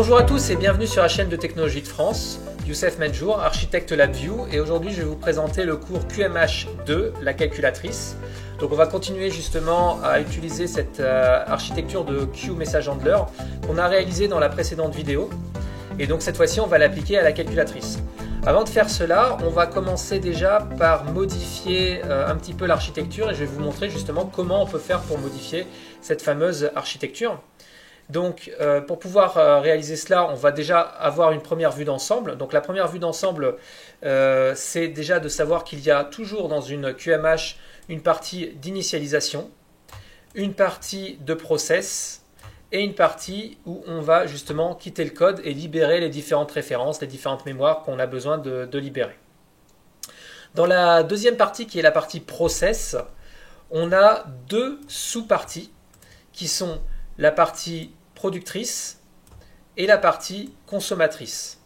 Bonjour à tous et bienvenue sur la chaîne de technologie de France, Youssef Medjour, architecte LabVIEW, et aujourd'hui je vais vous présenter le cours QMH2, la calculatrice. Donc on va continuer justement à utiliser cette architecture de QMessageHandler qu'on a réalisée dans la précédente vidéo. Et donc cette fois-ci on va l'appliquer à la calculatrice. Avant de faire cela, on va commencer déjà par modifier un petit peu l'architecture et je vais vous montrer justement comment on peut faire pour modifier cette fameuse architecture. Donc pour pouvoir réaliser cela, on va déjà avoir une première vue d'ensemble. Donc la première vue d'ensemble, c'est déjà de savoir qu'il y a toujours dans une QMH une partie d'initialisation, une partie de process et une partie où on va justement quitter le code et libérer les différentes références, les différentes mémoires qu'on a besoin de libérer. Dans la deuxième partie qui est la partie process, on a deux sous-parties qui sont la partie productrice et la partie consommatrice.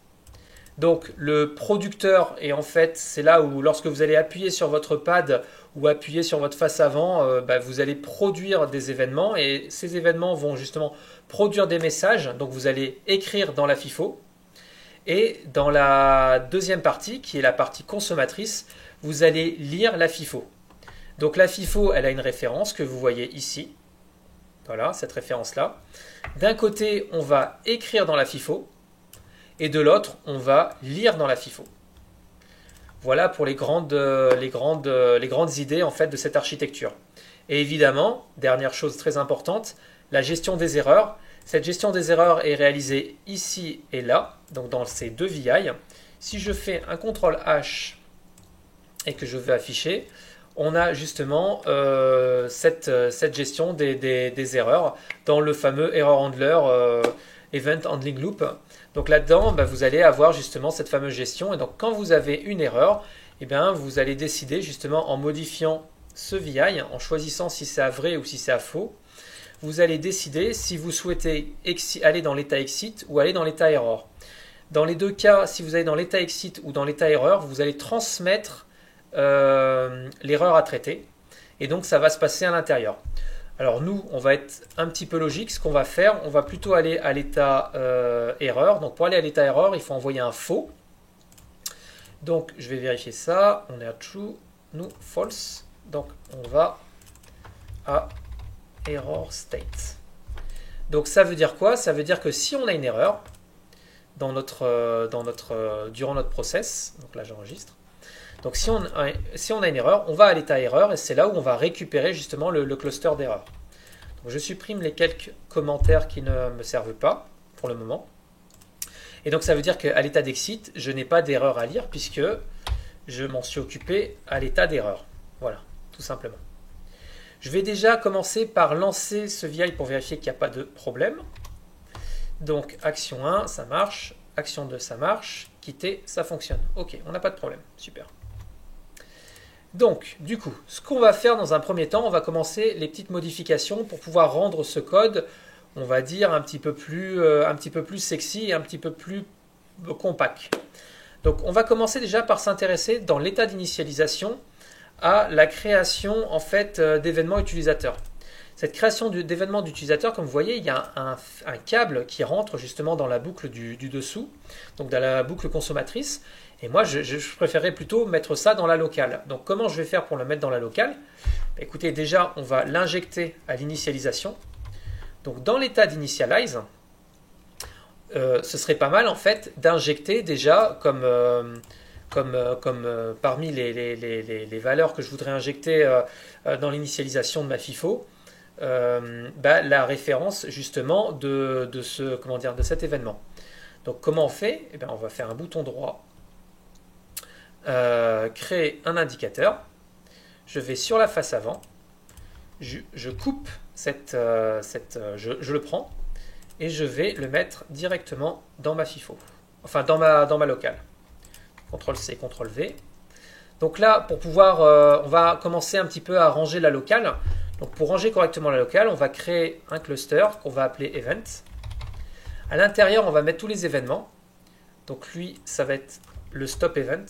Donc le producteur, et en fait c'est là où lorsque vous allez appuyer sur votre pad ou appuyer sur votre face avant, vous allez produire des événements et ces événements vont justement produire des messages, donc vous allez écrire dans la FIFO. Et dans la deuxième partie, qui est la partie consommatrice, vous allez lire la FIFO. Donc la FIFO, elle a une référence que vous voyez ici. Voilà, cette référence-là. D'un côté, on va écrire dans la FIFO et de l'autre, on va lire dans la FIFO. Voilà pour les grandes idées en fait de cette architecture. Et évidemment, dernière chose très importante, la gestion des erreurs. Cette gestion des erreurs est réalisée ici et là, donc dans ces deux VI. Si je fais un CTRL-H et que je veux afficher, on a justement cette gestion des erreurs dans le fameux Error Handler Event Handling Loop. Donc là-dedans, vous allez avoir justement cette fameuse gestion. Et donc quand vous avez une erreur, vous allez décider justement en modifiant ce VI, en choisissant si c'est à vrai ou si c'est à faux, vous allez décider si vous souhaitez aller dans l'état exit ou aller dans l'état error. Dans les deux cas, si vous allez dans l'état exit ou dans l'état erreur, vous allez transmettre l'erreur à traiter et donc ça va se passer à l'intérieur. Alors nous, on va être un petit peu logique. Ce qu'on va faire, on va plutôt aller à l'état erreur. Donc pour aller à l'état erreur, il faut envoyer un faux. Donc je vais vérifier ça. On est à true, nous false. Donc on va à error state. Donc ça veut dire quoi? Ça veut dire que si on a une erreur durant notre process, donc là j'enregistre. Donc si on a une erreur, on va à l'état erreur et c'est là où on va récupérer justement le cluster d'erreurs. Donc je supprime les quelques commentaires qui ne me servent pas pour le moment. Et donc ça veut dire qu'à l'état d'exit, je n'ai pas d'erreur à lire puisque je m'en suis occupé à l'état d'erreur. Voilà, tout simplement. Je vais déjà commencer par lancer ce VI pour vérifier qu'il n'y a pas de problème. Donc action 1, ça marche. Action 2, ça marche. Quitter, ça fonctionne. Ok, on n'a pas de problème. Super. Donc, du coup, ce qu'on va faire dans un premier temps, on va commencer les petites modifications pour pouvoir rendre ce code, on va dire, un petit peu plus sexy et un petit peu plus compact. Donc, on va commencer déjà par s'intéresser dans l'état d'initialisation à la création en fait d'événements utilisateurs. Cette création d'événements d'utilisateurs, comme vous voyez, il y a un câble qui rentre justement dans la boucle du dessous, donc dans la boucle consommatrice. Et moi, je préférerais plutôt mettre ça dans la locale. Donc comment je vais faire pour le mettre dans la locale? Écoutez, déjà, on va l'injecter à l'initialisation. Donc dans l'état d'initialize, ce serait pas mal en fait d'injecter déjà comme parmi les valeurs que je voudrais injecter dans l'initialisation de ma FIFO, la référence justement de cet événement. Donc comment on fait? On va faire un bouton droit, créer un indicateur. Je vais sur la face avant, je coupe je le prends et je vais le mettre directement dans ma FIFO, enfin dans ma locale. CTRL-C, CTRL-V. Donc là, pour pouvoir, on va commencer un petit peu à ranger la locale. Donc pour ranger correctement la locale, on va créer un cluster qu'on va appeler event. À l'intérieur, on va mettre tous les événements. Donc lui, ça va être le stop event.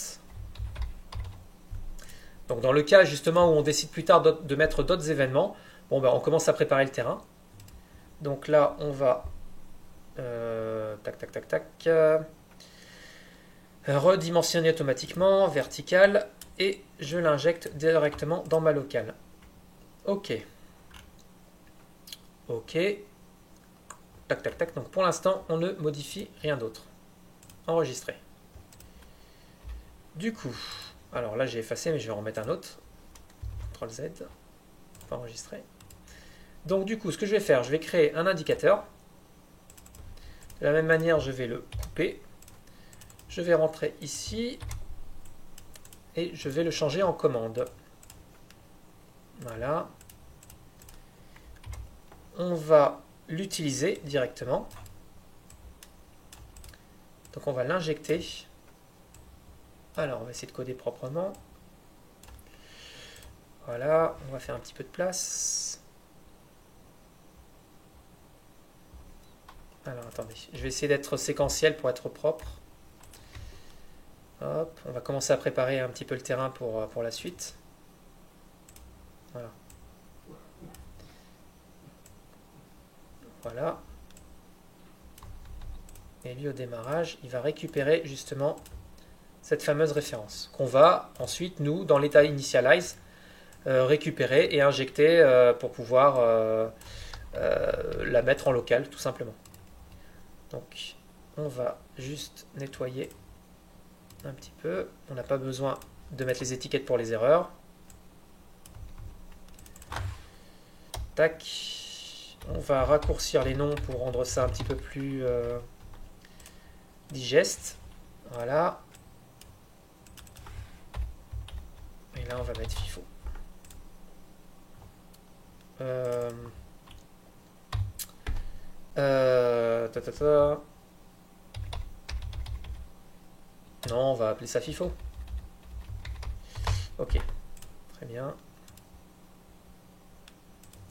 Donc dans le cas justement où on décide plus tard de mettre d'autres événements, on commence à préparer le terrain. Donc là, on va Tac, tac, tac, tac. Redimensionner automatiquement, vertical, et je l'injecte directement dans ma locale. Ok. Ok. Tac, tac, tac. Donc pour l'instant, on ne modifie rien d'autre. Enregistrer. Du coup, alors là j'ai effacé, mais je vais en remettre un autre. CTRL Z. Enregistrer. Donc du coup, ce que je vais faire, je vais créer un indicateur. De la même manière, je vais le couper. Je vais rentrer ici. Et je vais le changer en commande. Voilà. On va l'utiliser directement. Donc on va l'injecter. Alors on va essayer de coder proprement. Voilà, on va faire un petit peu de place. Alors attendez, je vais essayer d'être séquentiel pour être propre. Hop, on va commencer à préparer un petit peu le terrain pour la suite. Voilà. Voilà. Et lui, au démarrage, il va récupérer justement cette fameuse référence qu'on va ensuite, nous, dans l'état initialize, récupérer et injecter pour pouvoir la mettre en local, tout simplement. Donc, on va juste nettoyer un petit peu. On n'a pas besoin de mettre les étiquettes pour les erreurs. Tac. On va raccourcir les noms pour rendre ça un petit peu plus digeste. Voilà. Et là, on va mettre FIFO. Non, on va appeler ça FIFO. Ok, très bien.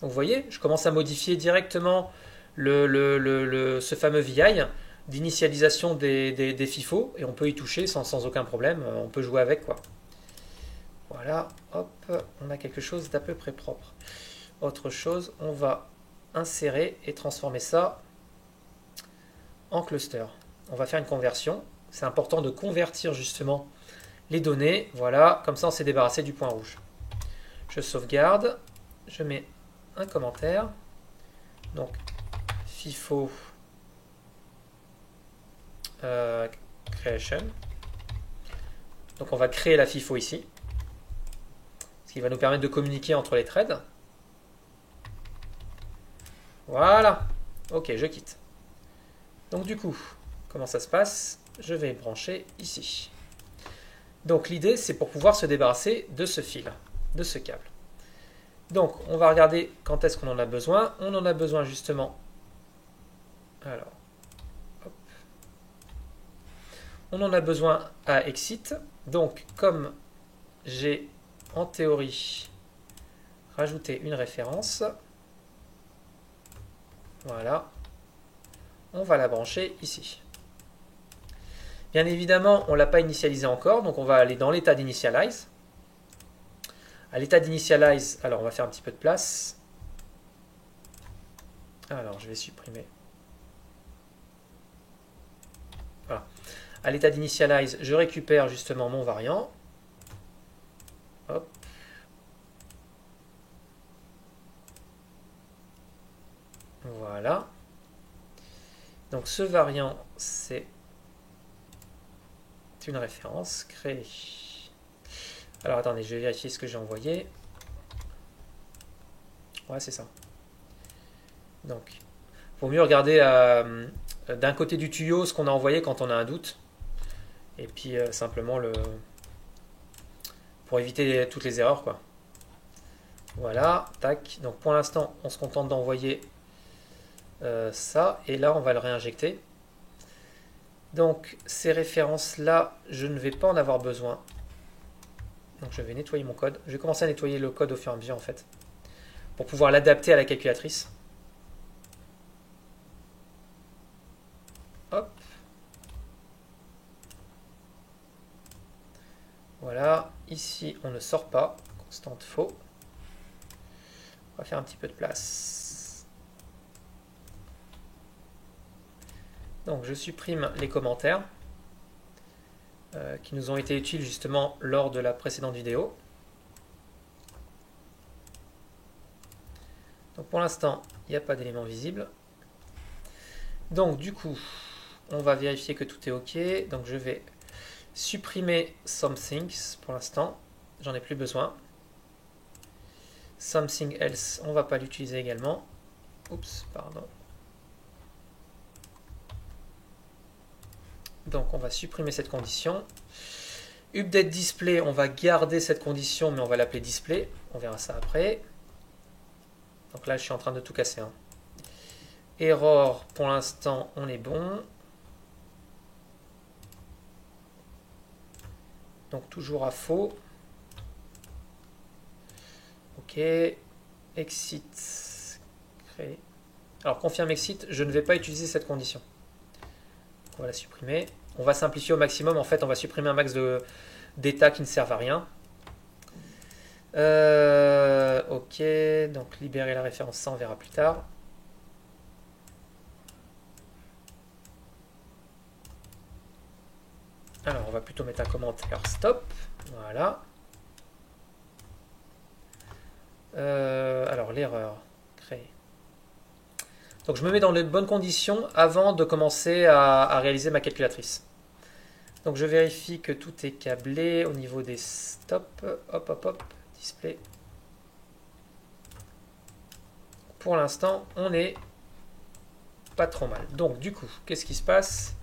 Donc vous voyez, je commence à modifier directement ce fameux VI d'initialisation des FIFO et on peut y toucher sans aucun problème, on peut jouer avec quoi. Voilà, hop, on a quelque chose d'à peu près propre. Autre chose, on va insérer et transformer ça en cluster. On va faire une conversion. C'est important de convertir justement les données. Voilà, comme ça on s'est débarrassé du point rouge. Je sauvegarde, je mets un commentaire. Donc FIFO creation. Donc on va créer la FIFO ici. Ce qui va nous permettre de communiquer entre les threads. Voilà. Ok, je quitte. Donc du coup, comment ça se passe? Je vais brancher ici. Donc l'idée, c'est pour pouvoir se débarrasser de ce fil, de ce câble. Donc on va regarder quand est-ce qu'on en a besoin. On en a besoin justement. Alors, hop. On en a besoin à exit. Donc comme j'ai en théorie rajouté une référence, voilà, on va la brancher ici. Bien évidemment, on ne l'a pas initialisé encore, donc on va aller dans l'état d'initialize. À l'état d'initialize, alors on va faire un petit peu de place. Alors je vais supprimer. Voilà. À l'état d'initialize, je récupère justement mon variant. Hop. Voilà. Donc ce variant, c'est une référence créée. Alors attendez, je vais vérifier ce que j'ai envoyé. Ouais, c'est ça. Donc, vaut mieux regarder d'un côté du tuyau ce qu'on a envoyé quand on a un doute. Et puis simplement pour éviter toutes les erreurs, quoi. Voilà, tac. Donc pour l'instant, on se contente d'envoyer ça. Et là, on va le réinjecter. Donc ces références-là, je ne vais pas en avoir besoin. Donc je vais nettoyer mon code. Je vais commencer à nettoyer le code au fur et à mesure en fait. Pour pouvoir l'adapter à la calculatrice. Hop. Voilà. Ici, on ne sort pas. Constante faux. On va faire un petit peu de place. Donc je supprime les commentaires qui nous ont été utiles justement lors de la précédente vidéo. Donc pour l'instant, il n'y a pas d'éléments visibles. Donc du coup, on va vérifier que tout est OK. Donc je vais supprimer Somethings pour l'instant. J'en ai plus besoin. Something else, on ne va pas l'utiliser également. Oups, pardon. Donc on va supprimer cette condition. Update display, on va garder cette condition, mais on va l'appeler display. On verra ça après. Donc là, je suis en train de tout casser. Hein. Error, pour l'instant, on est bon. Donc toujours à faux. OK. Exit. Créer. Alors confirme exit, je ne vais pas utiliser cette condition. On va la supprimer. On va simplifier au maximum. En fait, on va supprimer un max d'états qui ne servent à rien. OK. Donc libérer la référence, ça on verra plus tard. Alors, on va plutôt mettre un commentaire stop. Voilà. Alors, l'erreur. Créer. Donc, je me mets dans les bonnes conditions avant de commencer à réaliser ma calculatrice. Donc, je vérifie que tout est câblé au niveau des stops. Hop, hop, hop. Display. Pour l'instant, on est pas trop mal. Donc, du coup, qu'est-ce qui se passe ?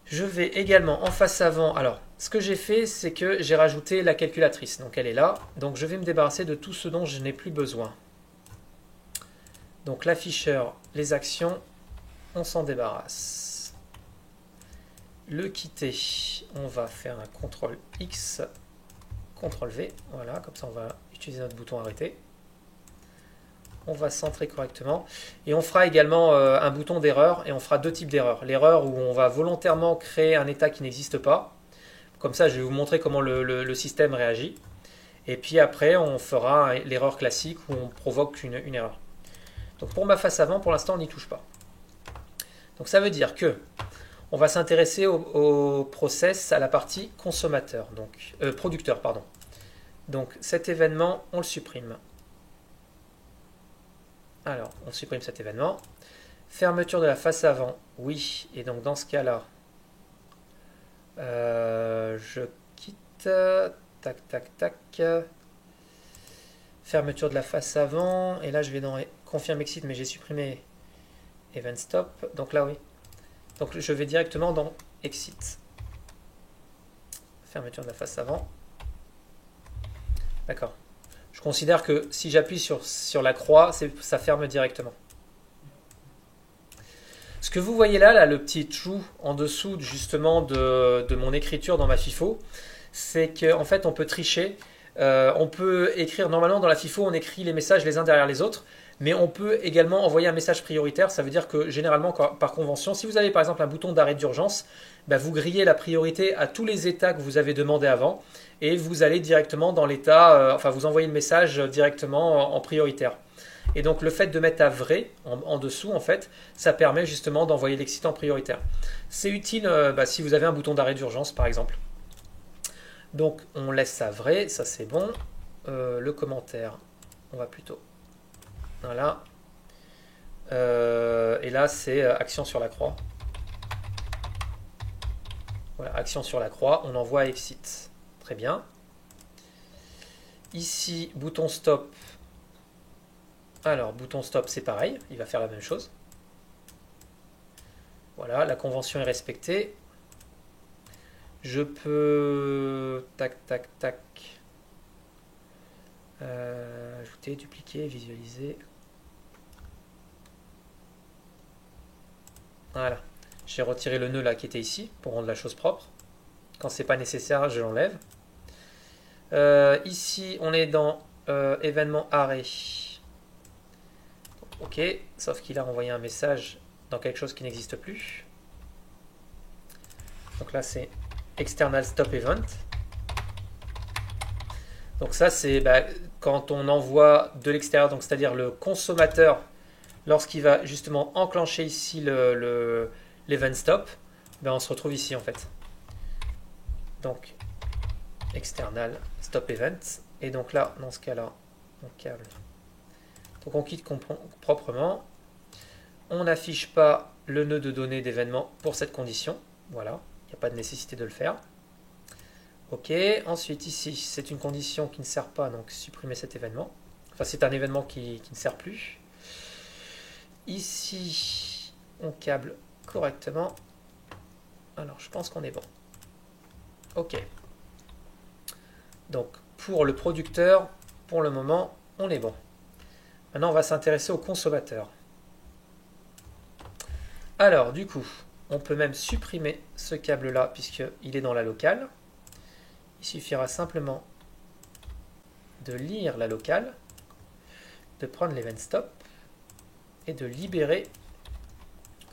Je vais également en face avant. Alors, ce que j'ai fait, c'est que j'ai rajouté la calculatrice. Donc, elle est là. Donc, je vais me débarrasser de tout ce dont je n'ai plus besoin. Donc, l'afficheur, les actions, on s'en débarrasse. Le quitter, on va faire un CTRL X, CTRL V. Voilà, comme ça, on va utiliser notre bouton arrêter. On va centrer correctement. Et on fera également un bouton d'erreur, et on fera deux types d'erreurs. L'erreur où on va volontairement créer un état qui n'existe pas. Comme ça, je vais vous montrer comment le système réagit. Et puis après, on fera l'erreur classique où on provoque une erreur. Donc pour ma face avant, pour l'instant, on n'y touche pas. Donc ça veut dire que on va s'intéresser au process, à la partie consommateur, donc producteur, pardon. Donc cet événement, on le supprime. Alors, on supprime cet événement. Fermeture de la face avant, oui. Et donc, dans ce cas-là, je quitte. Tac, tac, tac. Fermeture de la face avant. Et là, je vais dans Confirm Exit, mais j'ai supprimé Event Stop. Donc là, oui. Donc, je vais directement dans Exit. Fermeture de la face avant. D'accord. Je considère que si j'appuie sur la croix, ça ferme directement. Ce que vous voyez là, le petit true en dessous justement de mon écriture dans ma FIFO, c'est qu'en fait on peut tricher. On peut écrire, normalement dans la FIFO on écrit les messages les uns derrière les autres, mais on peut également envoyer un message prioritaire. Ça veut dire que généralement par convention, si vous avez par exemple un bouton d'arrêt d'urgence, vous grillez la priorité à tous les états que vous avez demandé avant et vous allez directement dans l'état, enfin vous envoyez le message directement en prioritaire. Et donc le fait de mettre à vrai en dessous, en fait, ça permet justement d'envoyer l'exit en prioritaire. C'est utile si vous avez un bouton d'arrêt d'urgence par exemple. Donc on laisse ça vrai, ça c'est bon. Le commentaire, on va plutôt... Voilà. Et là c'est action sur la croix. Voilà, action sur la croix, on envoie exit. Très bien. Ici, bouton stop. Alors, bouton stop, c'est pareil, il va faire la même chose. Voilà, la convention est respectée. Je peux... Tac, tac, tac. Ajouter, dupliquer, visualiser. Voilà. J'ai retiré le nœud là qui était ici pour rendre la chose propre. Quand c'est pas nécessaire, je l'enlève. Ici, on est dans événement arrêt. Ok, sauf qu'il a envoyé un message dans quelque chose qui n'existe plus. Donc là, c'est external stop event. Donc ça, c'est quand on envoie de l'extérieur, donc c'est-à-dire le consommateur lorsqu'il va justement enclencher ici l'event stop, ben on se retrouve ici en fait. Donc, external stop event. Et donc là, dans ce cas-là, on câble. Donc on quitte proprement. On n'affiche pas le nœud de données d'événement pour cette condition. Voilà, il n'y a pas de nécessité de le faire. Ok, ensuite ici, c'est une condition qui ne sert pas, donc supprimer cet événement. Enfin, c'est un événement qui ne sert plus. Ici, on câble correctement. Alors, je pense qu'on est bon. Ok. Donc, pour le producteur, pour le moment, on est bon. Maintenant, on va s'intéresser au consommateur. Alors, du coup, on peut même supprimer ce câble-là, puisqu'il est dans la locale. Il suffira simplement de lire la locale, de prendre l'event stop et de libérer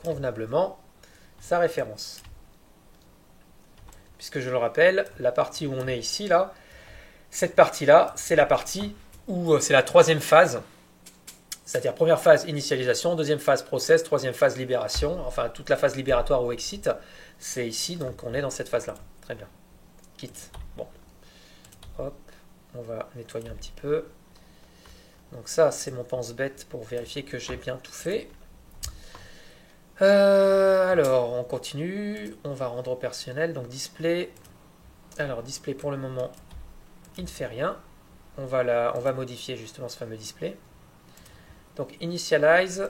convenablement sa référence. Puisque je le rappelle, la partie où on est ici, là, cette partie-là, c'est la partie où c'est la troisième phase. C'est-à-dire première phase initialisation, deuxième phase process, troisième phase libération. Enfin, toute la phase libératoire ou exit, c'est ici, donc on est dans cette phase-là. Très bien. Quitte. Bon. Hop. On va nettoyer un petit peu. Donc ça, c'est mon pense-bête pour vérifier que j'ai bien tout fait. Alors, on continue. On va rendre opérationnel. Donc display. Alors, display pour le moment, il ne fait rien. On va modifier justement ce fameux display. Donc initialize,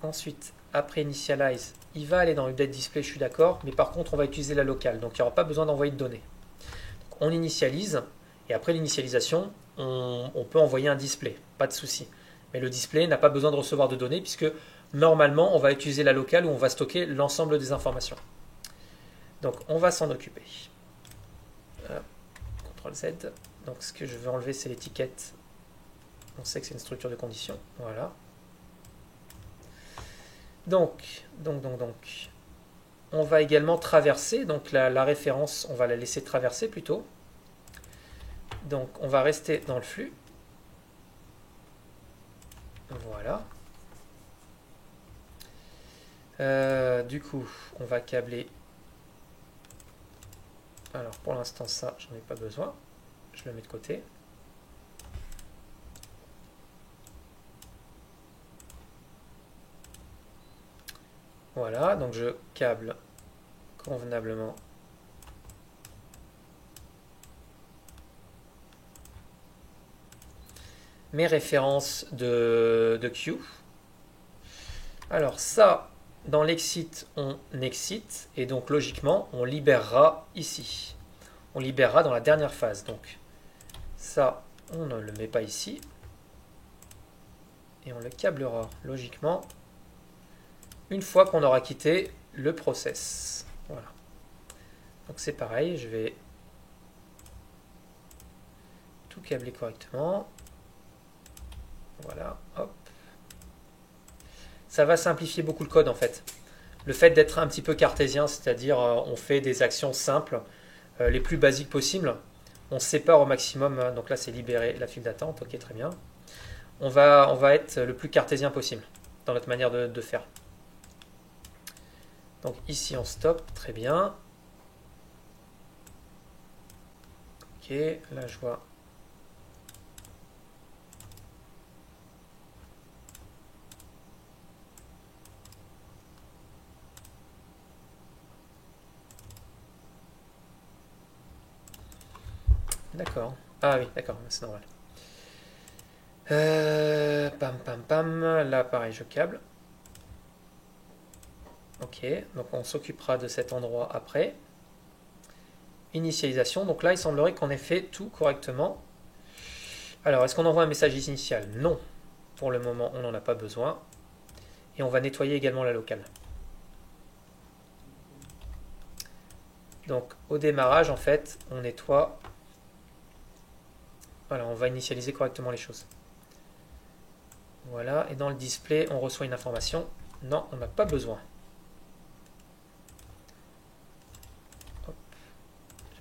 ensuite après initialize, il va aller dans update display, je suis d'accord, mais par contre on va utiliser la locale, donc il n'y aura pas besoin d'envoyer de données. Donc, on initialise, et après l'initialisation, on peut envoyer un display, pas de souci. Mais le display n'a pas besoin de recevoir de données, puisque normalement on va utiliser la locale où on va stocker l'ensemble des informations. Donc on va s'en occuper. CTRL Z, donc ce que je veux enlever c'est l'étiquette. On sait que c'est une structure de condition. Voilà. Donc, on va également traverser. Donc la référence, on va la laisser traverser plutôt. Donc on va rester dans le flux. Voilà. Du coup, on va câbler. Alors pour l'instant ça, j'en ai pas besoin. Je le mets de côté. Voilà, donc je câble convenablement mes références de queue. Alors ça, dans l'exit, on exit, et donc logiquement, on libérera ici. On libérera dans la dernière phase. Donc ça, on ne le met pas ici. Et on le câblera logiquement une fois qu'on aura quitté le process. Voilà. Donc c'est pareil, je vais tout câbler correctement. Voilà, hop. Ça va simplifier beaucoup le code en fait. Le fait d'être un petit peu cartésien, c'est-à-dire on fait des actions simples, les plus basiques possibles. On sépare au maximum, donc là c'est libérer la file d'attente, ok très bien. On va être le plus cartésien possible dans notre manière de faire. Donc ici on stoppe, très bien. Ok, là je vois. D'accord. Ah oui, d'accord, c'est normal. Pam pam pam, là pareil je câble. Ok, donc on s'occupera de cet endroit après. Initialisation, donc là il semblerait qu'on ait fait tout correctement. Alors, est-ce qu'on envoie un message initial? Non, pour le moment on n'en a pas besoin. Et on va nettoyer également la locale. Donc au démarrage en fait, on nettoie. Voilà, on va initialiser correctement les choses. Voilà, et dans le display, on reçoit une information. Non, on n'a pas besoin.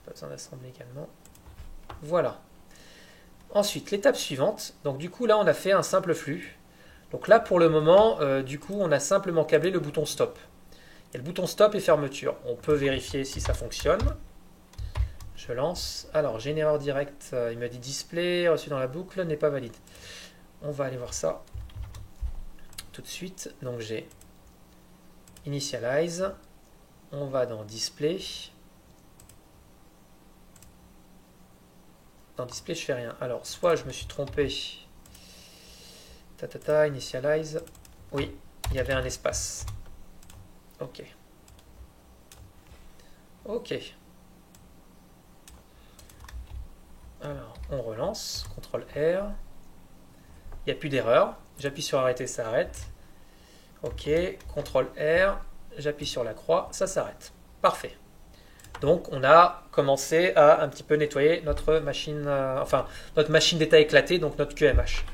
Pas besoin d'assembler également. Voilà. Ensuite, l'étape suivante. Donc du coup, là, on a fait un simple flux. Donc là, pour le moment, du coup, on a simplement câblé le bouton stop. Il y a le bouton stop et fermeture. On peut vérifier si ça fonctionne. Je lance. Alors, j'ai une erreur directe. Il me dit display reçu dans la boucle n'est pas valide. On va aller voir ça tout de suite. Donc, j'ai initialize. On va dans display. Dans display, je fais rien. Alors, soit je me suis trompé. Initialize. Oui, il y avait un espace. Ok. Ok. Alors, on relance. CTRL R. Il n'y a plus d'erreur. J'appuie sur arrêter, ça arrête. Ok. CTRL R. J'appuie sur la croix, ça s'arrête. Parfait. Donc, on a commencé à un petit peu nettoyer notre machine, notre machine d'état éclatée, donc notre QMH.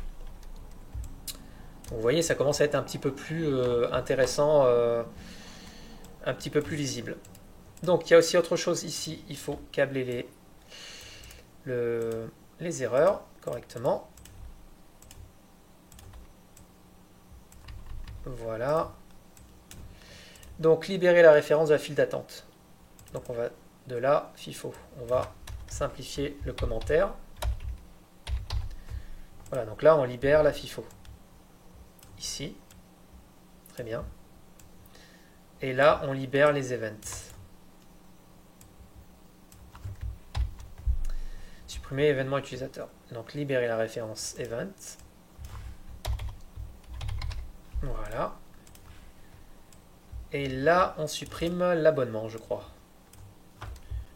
Donc, vous voyez, ça commence à être un petit peu plus intéressant, un petit peu plus visible. Donc, il y a aussi autre chose ici. Il faut câbler les erreurs correctement. Voilà. Donc, libérer la référence de la file d'attente. Donc, on va de là, FIFO. On va simplifier le commentaire. Voilà, donc là, on libère la FIFO. Ici. Très bien. Et là, on libère les events. Supprimer événement utilisateur. Donc, libérer la référence event. Voilà. Et là, on supprime l'abonnement, je crois.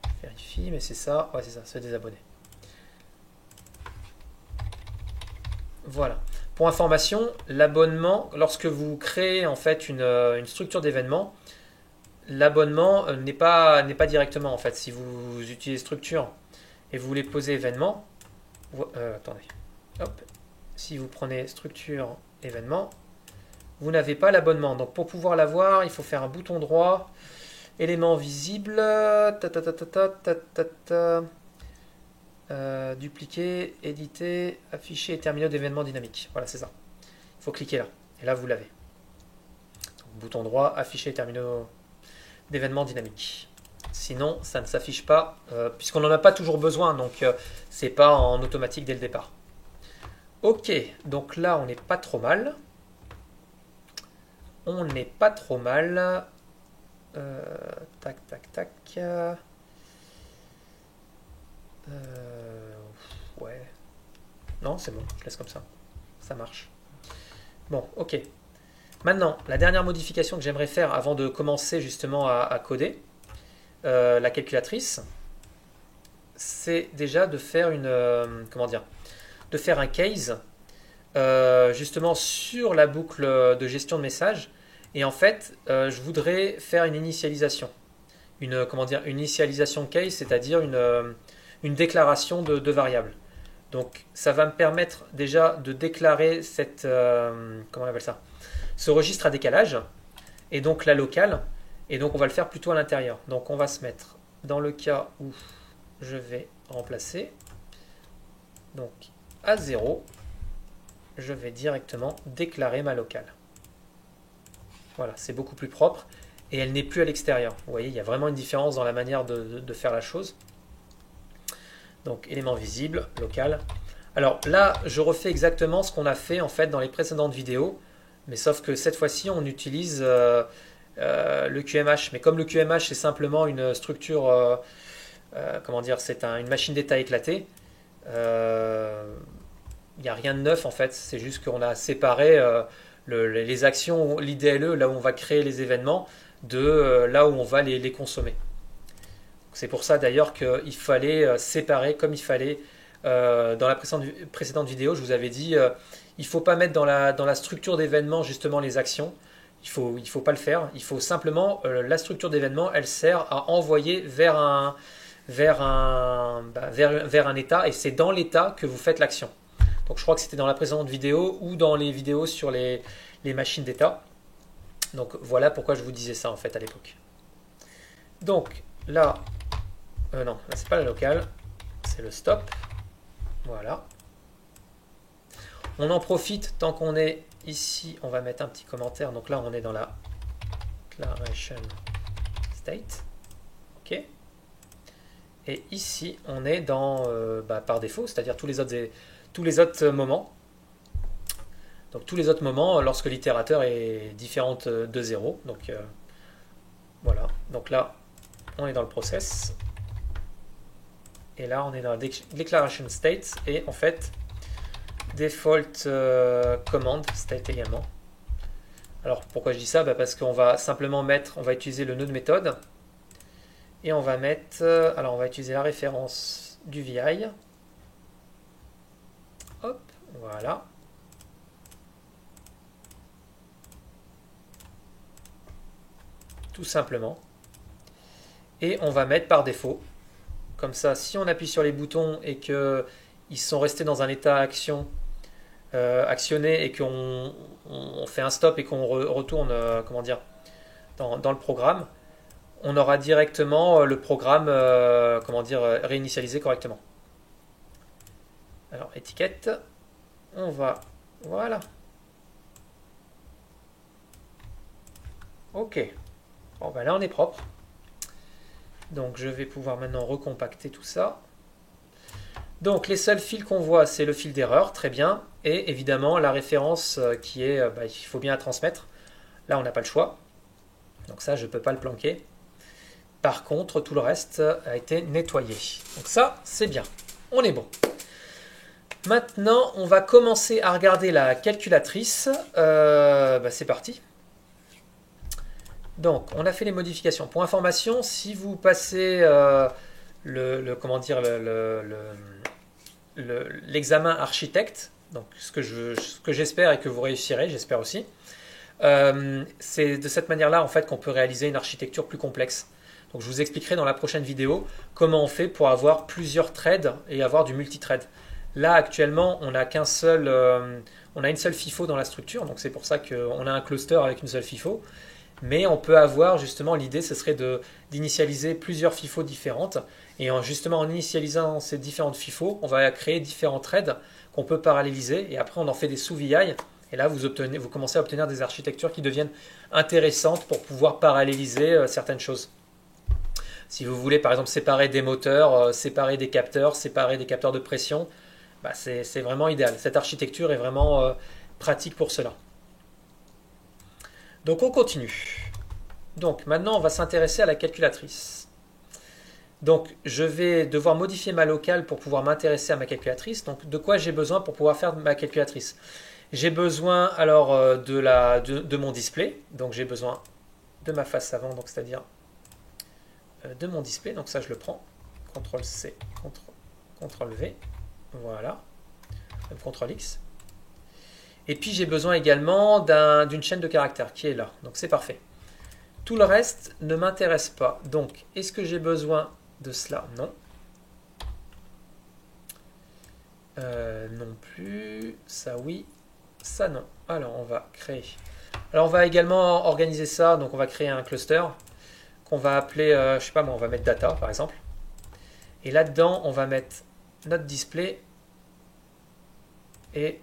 Je vérifie, mais c'est ça. Ouais, c'est ça, se désabonner. Voilà. Pour information, l'abonnement, lorsque vous créez en fait une structure d'événement, l'abonnement n'est pas directement en fait. Si vous utilisez structure et vous voulez poser événement, attendez. Hop. Si vous prenez structure événement, vous n'avez pas l'abonnement. Donc pour pouvoir l'avoir, il faut faire un bouton droit, élément visible, dupliquer, éditer, afficher et terminaux d'événements dynamiques. Voilà, c'est ça. Il faut cliquer là. Et là, vous l'avez. Bouton droit, afficher terminaux d'événements dynamiques. Sinon, ça ne s'affiche pas, puisqu'on n'en a pas toujours besoin, donc c'est pas en automatique dès le départ. Ok, donc là, on n'est pas trop mal. On n'est pas trop mal. Tac, tac, tac. Ouais. Non, c'est bon, je laisse comme ça. Ça marche. Bon, ok. Maintenant, la dernière modification que j'aimerais faire avant de commencer justement à coder la calculatrice, c'est déjà de faire comment dire, de faire un case justement sur la boucle de gestion de messages. Et en fait, je voudrais faire une initialisation. Comment dire, une initialisation case, c'est-à-dire une déclaration de variable. Donc, ça va me permettre déjà de déclarer cette, comment on appelle ça, ce registre à décalage, et donc la locale, et donc on va le faire plutôt à l'intérieur. Donc, on va se mettre dans le cas où je vais remplacer, donc à 0, je vais directement déclarer ma locale. Voilà, c'est beaucoup plus propre et elle n'est plus à l'extérieur. Vous voyez, il y a vraiment une différence dans la manière de faire la chose. Donc, élément visible, local. Alors là, je refais exactement ce qu'on a fait en fait dans les précédentes vidéos, mais sauf que cette fois-ci, on utilise le QMH. Mais comme le QMH, c'est simplement une structure, comment dire, c'est une machine d'état éclatée, il n'y a rien de neuf en fait. C'est juste qu'on a séparé les actions, l'IDLE, là où on va créer les événements, de là où on va les consommer. C'est pour ça d'ailleurs qu'il fallait séparer, comme il fallait dans la précédente vidéo, je vous avais dit, il ne faut pas mettre dans la structure d'événements justement les actions. Il faut pas le faire. Il faut simplement, la structure d'événement, elle sert à envoyer vers un état, et c'est dans l'état que vous faites l'action. Donc je crois que c'était dans la précédente vidéo ou dans les vidéos sur les machines d'état. Donc voilà pourquoi je vous disais ça en fait à l'époque. Donc là, non, là c'est pas la locale, c'est le stop. Voilà. On en profite tant qu'on est ici, on va mettre un petit commentaire. Donc là, on est dans la declaration state. OK. Et ici, on est dans par défaut, c'est-à-dire tous les autres moments. Donc tous les autres moments lorsque l'itérateur est différent de 0. Donc voilà. Donc là, on est dans le process. Et là, on est dans la declaration state. Et en fait, default command state également. Alors pourquoi je dis ça? Parce qu'on va simplement on va utiliser le nœud de méthode. Et on va mettre, alors on va utiliser la référence du VI. Hop, voilà. Tout simplement. Et on va mettre par défaut. Comme ça, si on appuie sur les boutons et qu'ils sont restés dans un état actionné et qu'on fait un stop et qu'on retourne comment dire, dans le programme, on aura directement le programme comment dire, réinitialisé correctement. Alors, étiquette, on va, voilà. Ok. Bon, ben là, on est propre. Donc, je vais pouvoir maintenant recompacter tout ça. Donc, les seuls fils qu'on voit, c'est le fil d'erreur, très bien. Et évidemment, la référence qui est, il faut bien la transmettre. Là, on n'a pas le choix. Donc ça, je ne peux pas le planquer. Par contre, tout le reste a été nettoyé. Donc ça, c'est bien. On est bon. Maintenant, on va commencer à regarder la calculatrice. C'est parti. Donc, on a fait les modifications. Pour information, si vous passez l'examen architecte, donc ce que j'espère et que vous réussirez, j'espère aussi, c'est de cette manière-là en fait qu'on peut réaliser une architecture plus complexe. Donc, je vous expliquerai dans la prochaine vidéo comment on fait pour avoir plusieurs threads et avoir du multithread. Là, actuellement, on a une seule FIFO dans la structure, donc c'est pour ça qu'on a un cluster avec une seule FIFO. Mais on peut avoir, justement, l'idée, ce serait d'initialiser plusieurs FIFO différentes. Et justement, en initialisant ces différentes FIFO, on va créer différents threads qu'on peut paralléliser. Et après, on en fait des sous-VI. Et là, vous commencez à obtenir des architectures qui deviennent intéressantes pour pouvoir paralléliser certaines choses. Si vous voulez, par exemple, séparer des moteurs, séparer des capteurs de pression, c'est vraiment idéal. Cette architecture est vraiment pratique pour cela. Donc on continue. Donc maintenant on va s'intéresser à la calculatrice. Donc je vais devoir modifier ma locale pour pouvoir m'intéresser à ma calculatrice. Donc de quoi j'ai besoin pour pouvoir faire ma calculatrice? J'ai besoin alors de mon display. Donc j'ai besoin de ma face avant, donc c'est-à-dire de mon display. Donc ça je le prends. CTRL-C, CTRL-V. Voilà. CTRL-X. Et puis j'ai besoin également d'une chaîne de caractères qui est là. Donc c'est parfait. Tout le reste ne m'intéresse pas. Donc est-ce que j'ai besoin de cela? Non. Non plus. Ça oui. Ça non. Alors on va créer. Alors on va également organiser ça. Donc on va créer un cluster qu'on va appeler, je sais pas moi, on va mettre data par exemple. Et là-dedans on va mettre notre display. Et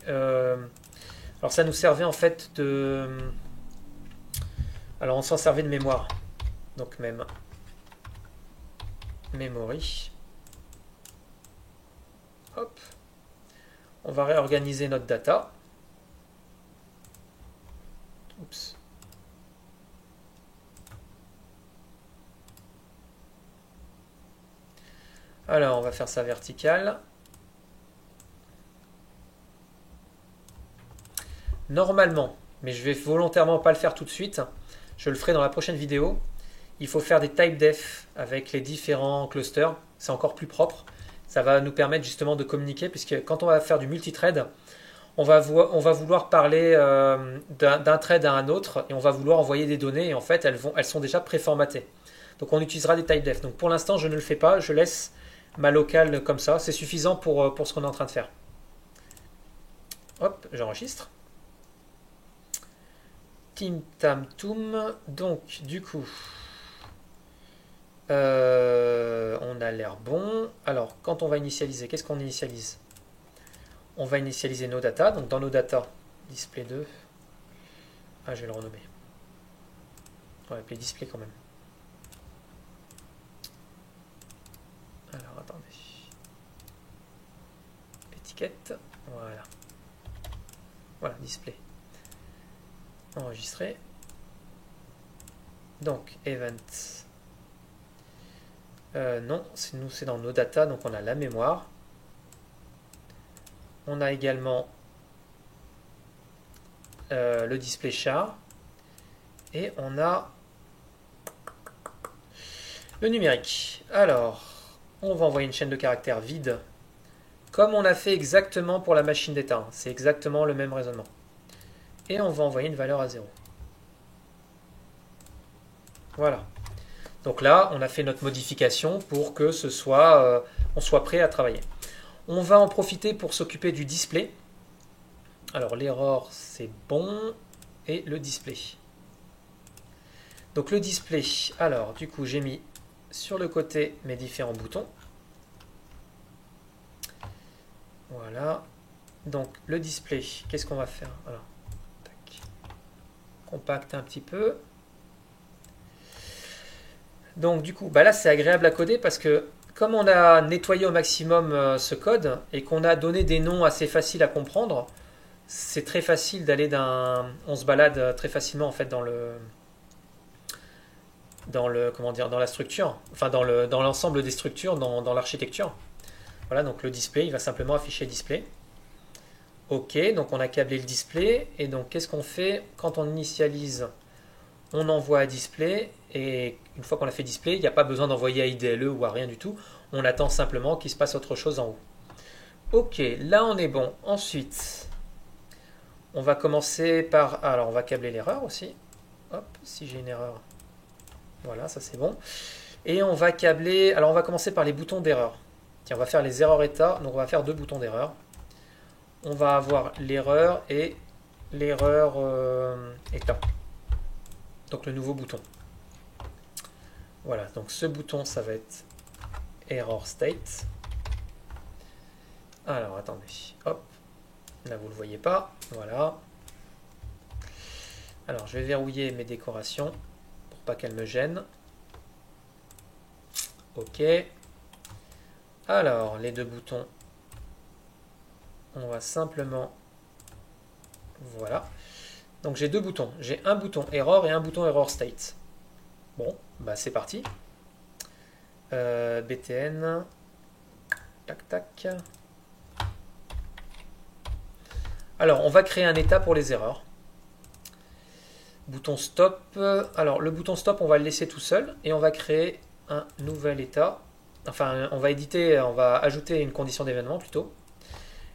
alors ça nous servait en fait de... Alors on s'en servait de mémoire. Donc même memory. Hop. On va réorganiser notre data. Oups. Alors on va faire ça vertical. Normalement, mais je vais volontairement pas le faire tout de suite, je le ferai dans la prochaine vidéo, il faut faire des type def avec les différents clusters, c'est encore plus propre, ça va nous permettre justement de communiquer, puisque quand on va faire du multithread, on va vouloir parler d'un thread à un autre, et on va vouloir envoyer des données, et en fait elles sont déjà préformatées. Donc on utilisera des type def. Donc pour l'instant je ne le fais pas, je laisse ma locale comme ça, c'est suffisant pour ce qu'on est en train de faire. Hop, j'enregistre. Tim Tam Toum. Donc, du coup, on a l'air bon. Alors, quand on va initialiser, qu'est-ce qu'on initialise? On va initialiser nos data. Donc dans nos data, display 2. Ah, je vais le renommer. On va appeler display quand même. Alors, attendez. Étiquette. Voilà. Voilà, display. Enregistré. Donc, event. Non, nous c'est dans nos data, donc on a la mémoire. On a également le display char. Et on a le numérique. Alors, on va envoyer une chaîne de caractères vide, comme on a fait exactement pour la machine d'état. C'est exactement le même raisonnement. Et on va envoyer une valeur à 0. Voilà. Donc là, on a fait notre modification pour que on soit prêt à travailler. On va en profiter pour s'occuper du display. Alors l'erreur, c'est bon. Et le display. Donc le display, alors du coup j'ai mis sur le côté mes différents boutons. Voilà. Donc le display, qu'est-ce qu'on va faire? Alors, tac. Compacte un petit peu. Donc du coup, bah là c'est agréable à coder parce que comme on a nettoyé au maximum ce code et qu'on a donné des noms assez faciles à comprendre, c'est très facile d'aller on se balade très facilement en fait dans comment dire, dans la structure, enfin dans l'ensemble des structures, dans l'architecture. Voilà, donc le display, il va simplement afficher display. Ok, donc on a câblé le display, et donc qu'est-ce qu'on fait quand on initialise? On envoie à display, et une fois qu'on a fait display, il n'y a pas besoin d'envoyer à IDLE ou à rien du tout, on attend simplement qu'il se passe autre chose en haut. Ok, là on est bon. Ensuite, on va commencer par... Alors on va câbler l'erreur aussi. Hop, si j'ai une erreur... Voilà, ça c'est bon. Et on va câbler... Alors on va commencer par les boutons d'erreur. Tiens, on va faire les erreurs état. Donc on va faire 2 boutons d'erreur. On va avoir l'erreur et l'erreur état. Donc le nouveau bouton. Voilà, donc ce bouton, ça va être error state. Alors attendez, hop. Là vous ne le voyez pas. Voilà. Alors je vais verrouiller mes décorations. Pas qu'elle me gêne. Ok. Alors, les 2 boutons, on va simplement... Voilà. Donc j'ai 2 boutons. J'ai un bouton error et un bouton error state. Bon, bah c'est parti. BTN. Tac, tac. Alors, on va créer un état pour les erreurs. Bouton stop. Alors le bouton stop, on va le laisser tout seul et on va créer un nouvel état. Enfin, on va éditer, on va ajouter une condition d'événement plutôt.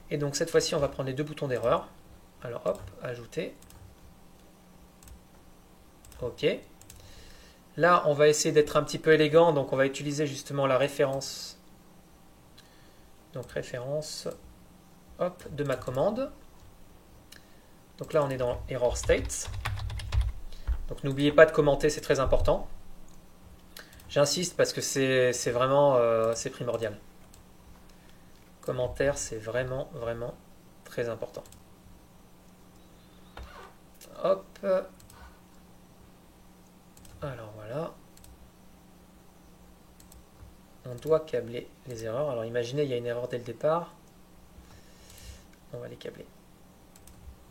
Et donc cette fois-ci, on va prendre les 2 boutons d'erreur. Alors hop, ajouter. Ok. Là, on va essayer d'être un petit peu élégant, donc on va utiliser justement la référence. Donc référence, hop, de ma commande. Donc là, on est dans error state. Donc n'oubliez pas de commenter, c'est très important. J'insiste parce que c'est vraiment c'est primordial. Commentaire, c'est vraiment très important. Hop. Alors voilà. On doit câbler les erreurs. Alors imaginez, il y a une erreur dès le départ. On va les câbler.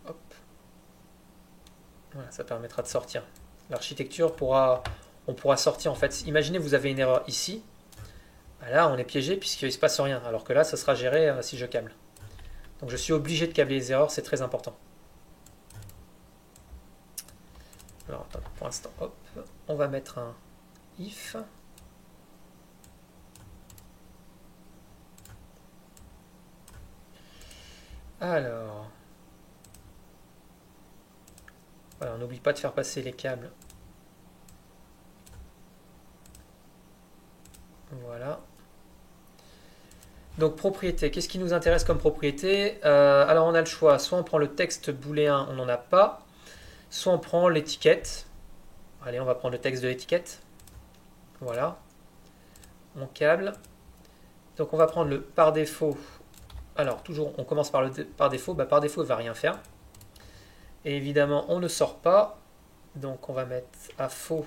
Hop. Voilà, ça permettra de sortir. L'architecture on pourra sortir en fait. Imaginez vous avez une erreur ici. Là on est piégé puisqu'il ne se passe rien. Alors que là ça sera géré si je câble. Donc je suis obligé de câbler les erreurs, c'est très important. Alors attends, pour l'instant, hop, on va mettre un if. Alors, voilà, on n'oublie pas de faire passer les câbles. Voilà. Donc propriété, qu'est-ce qui nous intéresse comme propriété? Alors on a le choix, soit on prend le texte booléen, on n'en a pas, soit on prend l'étiquette. Allez, on va prendre le texte de l'étiquette. Voilà. On câble. Donc on va prendre le par défaut Alors, toujours, on commence par défaut. Bah, par défaut, il ne va rien faire. Et évidemment, on ne sort pas. Donc, on va mettre à faux.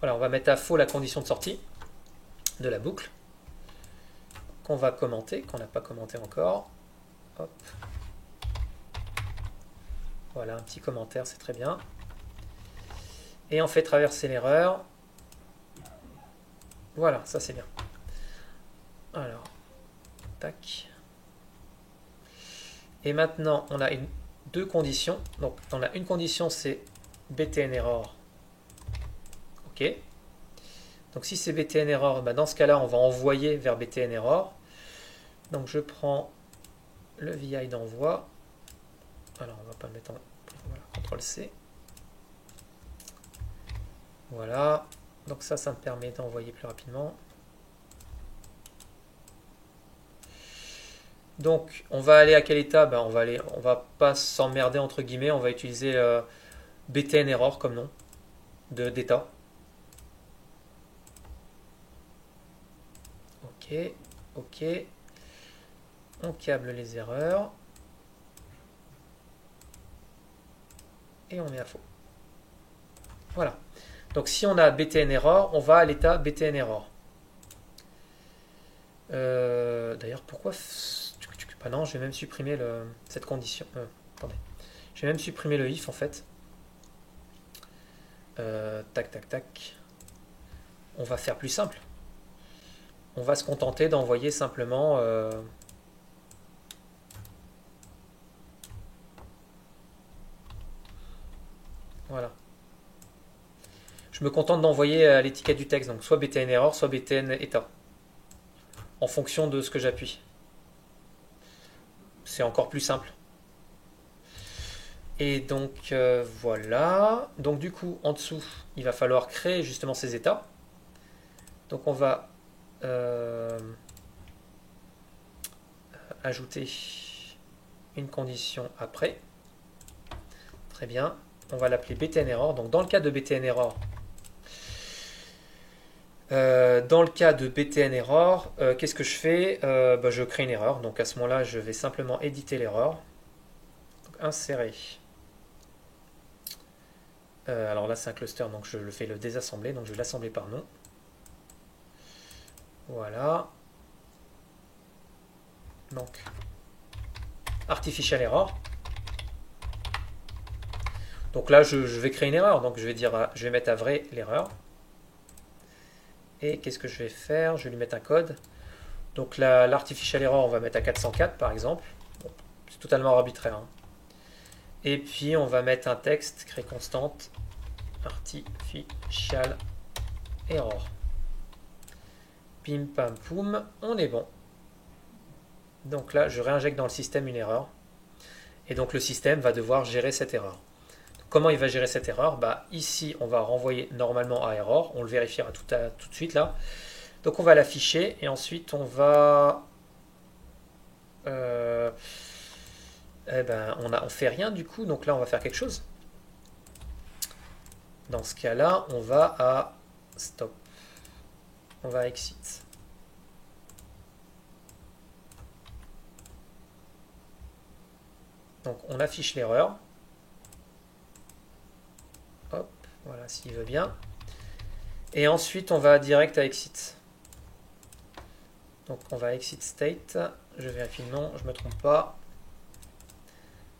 Voilà, on va mettre à faux la condition de sortie de la boucle. Qu'on va commenter, qu'on n'a pas commenté encore. Hop. Voilà, un petit commentaire, c'est très bien. Et on fait traverser l'erreur. Voilà, ça c'est bien. Alors, tac. Et maintenant, on a deux conditions. Donc, on a une condition, c'est btn error. OK. Donc, si c'est btn error, bah dans ce cas-là, on va envoyer vers btn error. Donc, je prends le VI d'envoi. Alors, on va pas le mettre en... Voilà, CTRL-C. Voilà. Donc ça me permet d'envoyer plus rapidement. Donc, on va aller à quel état? Ben, on va pas s'emmerder entre guillemets, on va utiliser btn error comme nom d'état. Ok, ok. On câble les erreurs. Et on met à faux. Voilà. Donc si on a btn error, on va à l'état btn error. D'ailleurs, pourquoi... Ah non, je vais même supprimer cette condition. Attendez. Je vais même supprimer le if en fait. Tac, tac, tac. On va faire plus simple. On va se contenter d'envoyer simplement... voilà. Je me contente d'envoyer l'étiquette du texte, donc soit btn error, soit btn état. En fonction de ce que j'appuie. C'est encore plus simple. Et donc voilà. Donc du coup, en dessous, il va falloir créer justement ces états. Donc on va ajouter une condition après. Très bien. On va l'appeler btn error. Donc dans le cas de btn error, qu'est-ce que je fais? Bah, je crée une erreur. Donc à ce moment-là, je vais simplement éditer l'erreur. Insérer. Alors là, c'est un cluster, donc je le fais le désassembler. Donc je vais l'assembler par nom. Voilà. Donc, artificial error. Donc là, je vais créer une erreur. Donc je vais mettre à vrai l'erreur. Et qu'est-ce que je vais faire? Je vais lui mettre un code. Donc l'artificial error, on va mettre à 404 par exemple. Bon, c'est totalement arbitraire. Hein. Et puis on va mettre un texte, créer constante, artificial error. Pim pam poum, on est bon. Donc là, je réinjecte dans le système une erreur. Et donc le système va devoir gérer cette erreur. Comment il va gérer cette erreur? Bah, ici, on va renvoyer normalement à error. On le vérifiera tout de suite là. Donc on va l'afficher et ensuite on va... on fait rien du coup. Donc là, on va faire quelque chose. Dans ce cas-là, on va à stop. On va à exit. Donc on affiche l'erreur. Hop, voilà s'il veut bien. Et ensuite on va direct à exit. Donc on va à exit state. Je vérifie le nom, je ne me trompe pas.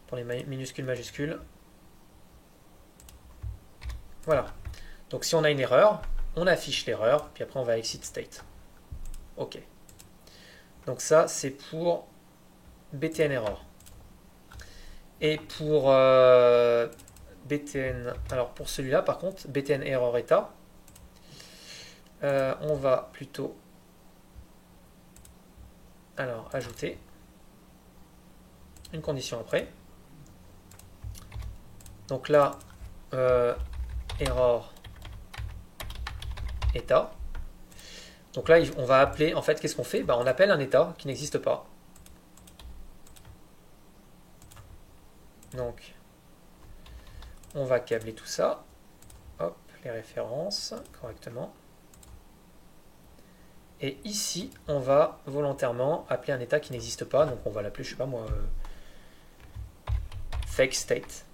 Pour les minuscules, majuscules. Voilà. Donc si on a une erreur, on affiche l'erreur, puis après on va à exit state. OK. Donc ça c'est pour btn error. Et pour btn, alors pour celui-là par contre, btn error état, on va plutôt ajouter une condition après. Donc là, error état. Donc là, on va appeler, en fait, qu'est-ce qu'on fait? Bah, on appelle un état qui n'existe pas. Donc, on va câbler tout ça. Hop, les références correctement. Et ici, on va volontairement appeler un état qui n'existe pas. Donc on va l'appeler, je sais pas moi, fake state.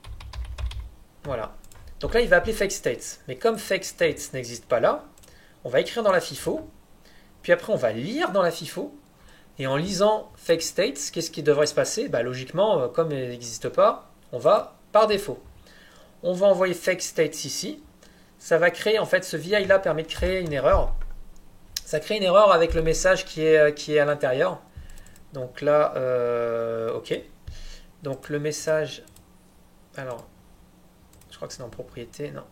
Voilà. Donc là, il va appeler fake state. Mais comme fake state n'existe pas là, on va écrire dans la FIFO. Puis après, on va lire dans la FIFO. Et en lisant fake state, qu'est-ce qui devrait se passer? Bah, logiquement, comme il n'existe pas, on va par défaut. On va envoyer fake state ici. Ça va créer, en fait, ce VI là permet de créer une erreur. Ça crée une erreur avec le message qui est à l'intérieur. Donc là, ok. Donc le message, alors, je crois que c'est dans propriété, non.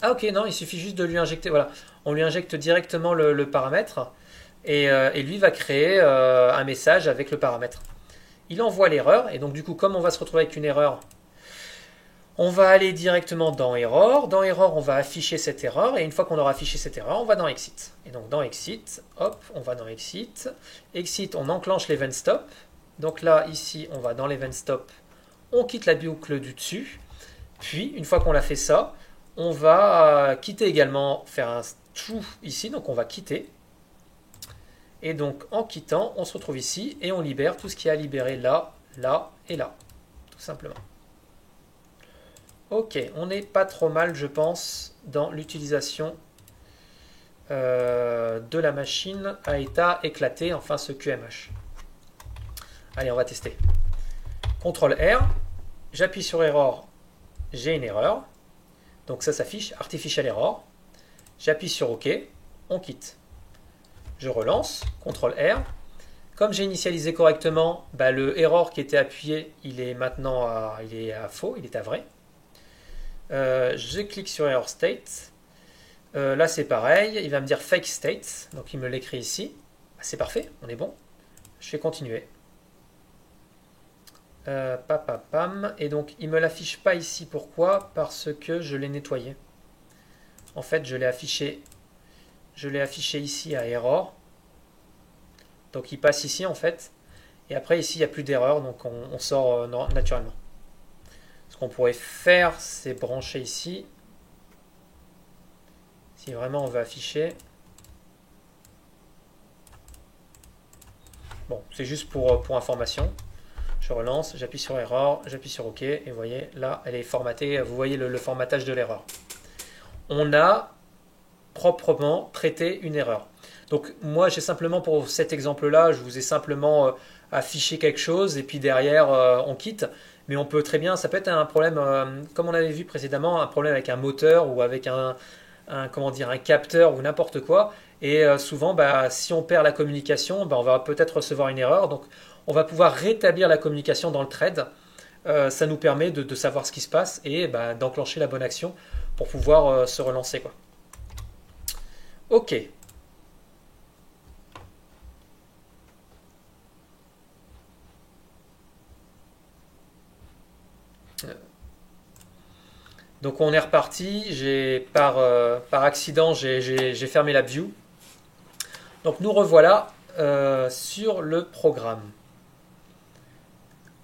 Ah ok, non, il suffit juste de lui injecter, voilà. On lui injecte directement le paramètre et lui va créer un message avec le paramètre. Il envoie l'erreur et donc du coup, comme on va se retrouver avec une erreur, on va aller directement dans Error. Dans Error, on va afficher cette erreur. Et une fois qu'on aura affiché cette erreur, on va dans Exit. Et donc dans Exit, hop, on va dans Exit. Exit, on enclenche l'Event Stop. Donc là, ici, on va dans l'Event Stop. On quitte la boucle du dessus. Puis, une fois qu'on a fait ça, on va quitter également, faire un true ici. Donc on va quitter. Et donc en quittant, on se retrouve ici. Et on libère tout ce qui est à libérer là, là et là. Tout simplement. Ok, on n'est pas trop mal, je pense, dans l'utilisation de la machine à état éclaté, enfin ce QMH. Allez, on va tester. CTRL R, j'appuie sur Error, j'ai une erreur. Donc ça s'affiche, Artificial Error. J'appuie sur OK, on quitte. Je relance, CTRL R. Comme j'ai initialisé correctement, bah, le error qui était appuyé, il est maintenant à faux, il est à vrai. Je clique sur Error State. Là, c'est pareil. Il va me dire Fake State. Donc, il me l'écrit ici. C'est parfait, on est bon. Je vais continuer. Pam. Et donc, il ne me l'affiche pas ici. Pourquoi? Parce que je l'ai nettoyé. En fait, je l'ai affiché ici à Error. Donc, il passe ici, en fait. Et après, ici, il n'y a plus d'erreur. Donc, on sort naturellement. Ce qu'on pourrait faire, c'est brancher ici. Si vraiment on veut afficher. Bon, c'est juste pour information. Je relance, j'appuie sur Error, j'appuie sur OK. Et vous voyez, là, elle est formatée. Vous voyez le formatage de l'erreur. On a proprement traité une erreur. Donc, moi, j'ai simplement, pour cet exemple-là, je vous ai simplement affiché quelque chose. Et puis derrière, on quitte. Mais on peut très bien, ça peut être un problème, comme on avait vu précédemment, un problème avec un moteur ou avec un capteur ou n'importe quoi. Et souvent, bah, si on perd la communication, bah, on va peut-être recevoir une erreur. Donc, on va pouvoir rétablir la communication dans le thread. Ça nous permet de savoir ce qui se passe et bah, d'enclencher la bonne action pour pouvoir se relancer, quoi. Ok. Donc on est reparti, par accident j'ai fermé la view. Donc nous revoilà sur le programme.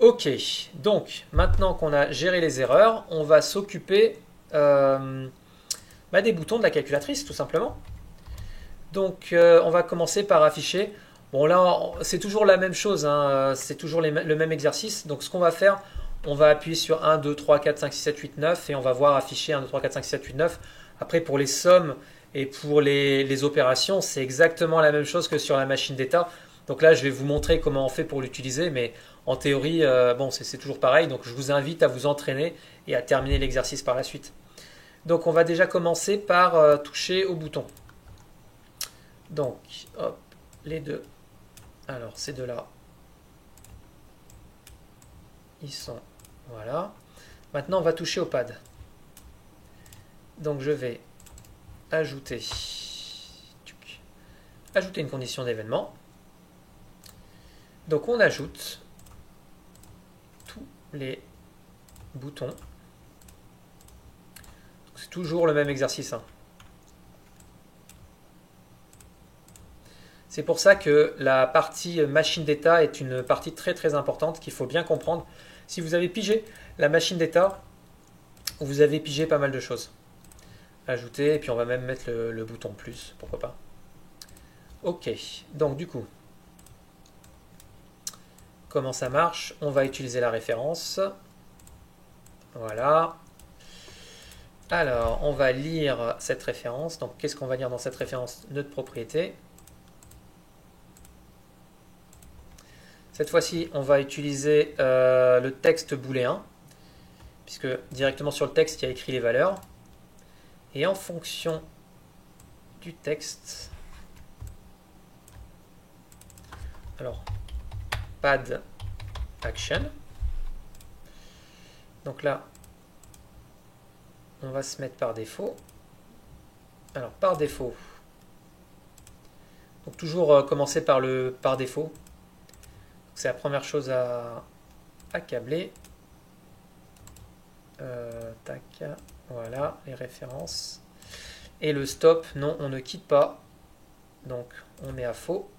Ok, donc maintenant qu'on a géré les erreurs, on va s'occuper des boutons de la calculatrice tout simplement. Donc on va commencer par afficher. Bon là c'est toujours la même chose, hein, c'est toujours le même exercice. Donc ce qu'on va faire, on va appuyer sur 1, 2, 3, 4, 5, 6, 7, 8, 9 et on va voir afficher 1, 2, 3, 4, 5, 6, 7, 8, 9. Après, pour les sommes et pour les opérations, c'est exactement la même chose que sur la machine d'état. Donc là, je vais vous montrer comment on fait pour l'utiliser, mais en théorie, bon, c'est toujours pareil. Donc je vous invite à vous entraîner et à terminer l'exercice par la suite. Donc on va déjà commencer par toucher au bouton. Donc, hop, les deux. Alors, ces deux-là, ils sont... Voilà. Maintenant, on va toucher au pad. Donc, je vais ajouter une condition d'événement. Donc, on ajoute tous les boutons. C'est toujours le même exercice, hein. C'est pour ça que la partie machine d'état est une partie très très importante qu'il faut bien comprendre. Si vous avez pigé la machine d'état, vous avez pigé pas mal de choses. ajouter, et puis on va même mettre le bouton plus, pourquoi pas. Ok, donc du coup, comment ça marche? On va utiliser la référence. Voilà. Alors, on va lire cette référence. Donc, qu'est-ce qu'on va lire dans cette référence? Nœud de propriété. Cette fois-ci, on va utiliser le texte booléen, puisque directement sur le texte, il y a écrit les valeurs. Et en fonction du texte, alors, pad action. Donc là, on va se mettre par défaut. Alors, par défaut, donc toujours commencer par le par défaut. C'est la première chose à câbler. Tac, voilà, les références. Et le stop, non, on ne quitte pas. Donc, on met à faux.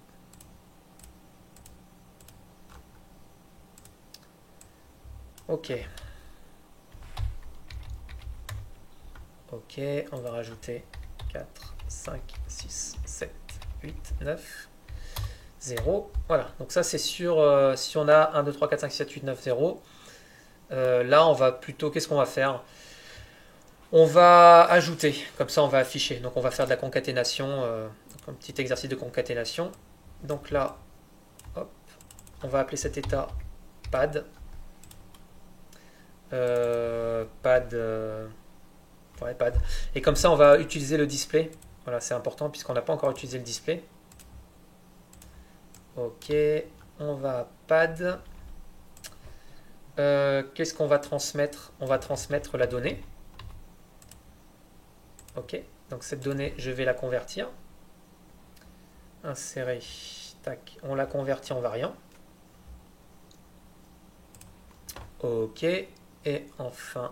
Ok. Ok, on va rajouter 4, 5, 6, 7, 8, 9, 0. Voilà, donc ça c'est sûr, si on a 1, 2, 3, 4, 5, 6, 7, 8, 9, 0. Là, on va plutôt, qu'est-ce qu'on va faire? On va ajouter, comme ça on va afficher. Donc on va faire de la concaténation, un petit exercice de concaténation. Donc là, hop, on va appeler cet état pad. Pad. Ouais, pad. Et comme ça, on va utiliser le display. Voilà, c'est important puisqu'on n'a pas encore utilisé le display. Ok, on va à pad. Qu'est-ce qu'on va transmettre? On va transmettre la donnée. Ok, donc cette donnée, je vais la convertir. Insérer. Tac, on la convertit en variant. Ok, et enfin.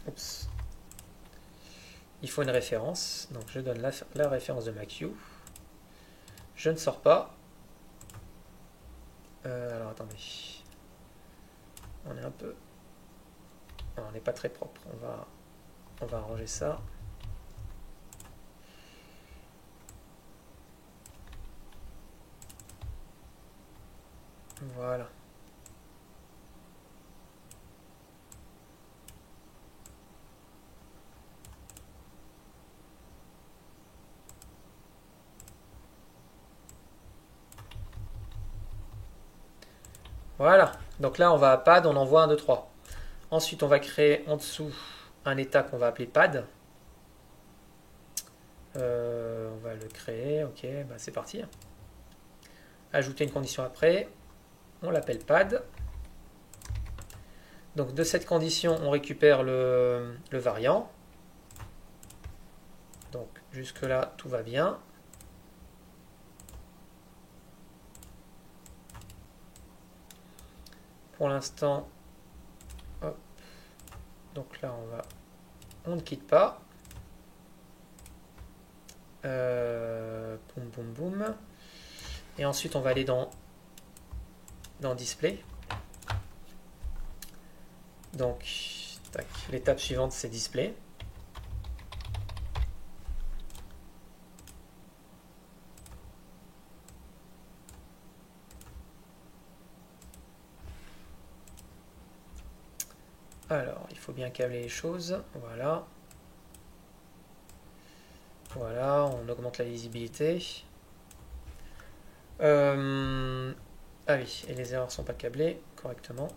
Oups. Il faut une référence. Donc je donne la référence de ma queue. Je ne sors pas. Alors attendez. On est un peu. Non, on n'est pas très propre. On va arranger ça. Voilà. Voilà. Donc là, on va à pad, on envoie 1, 2, 3. Ensuite, on va créer en dessous un état qu'on va appeler pad. On va le créer. Ok, bah c'est parti. Ajouter une condition après. On l'appelle pad. Donc de cette condition, on récupère le variant. Donc jusque là, tout va bien. Pour l'instant, donc là on ne quitte pas. Boum boum boum. Et ensuite on va aller dans display. Donc l'étape suivante c'est display. Alors, il faut bien câbler les choses. Voilà. Voilà, on augmente la lisibilité. Ah oui, et les erreurs ne sont pas câblées correctement.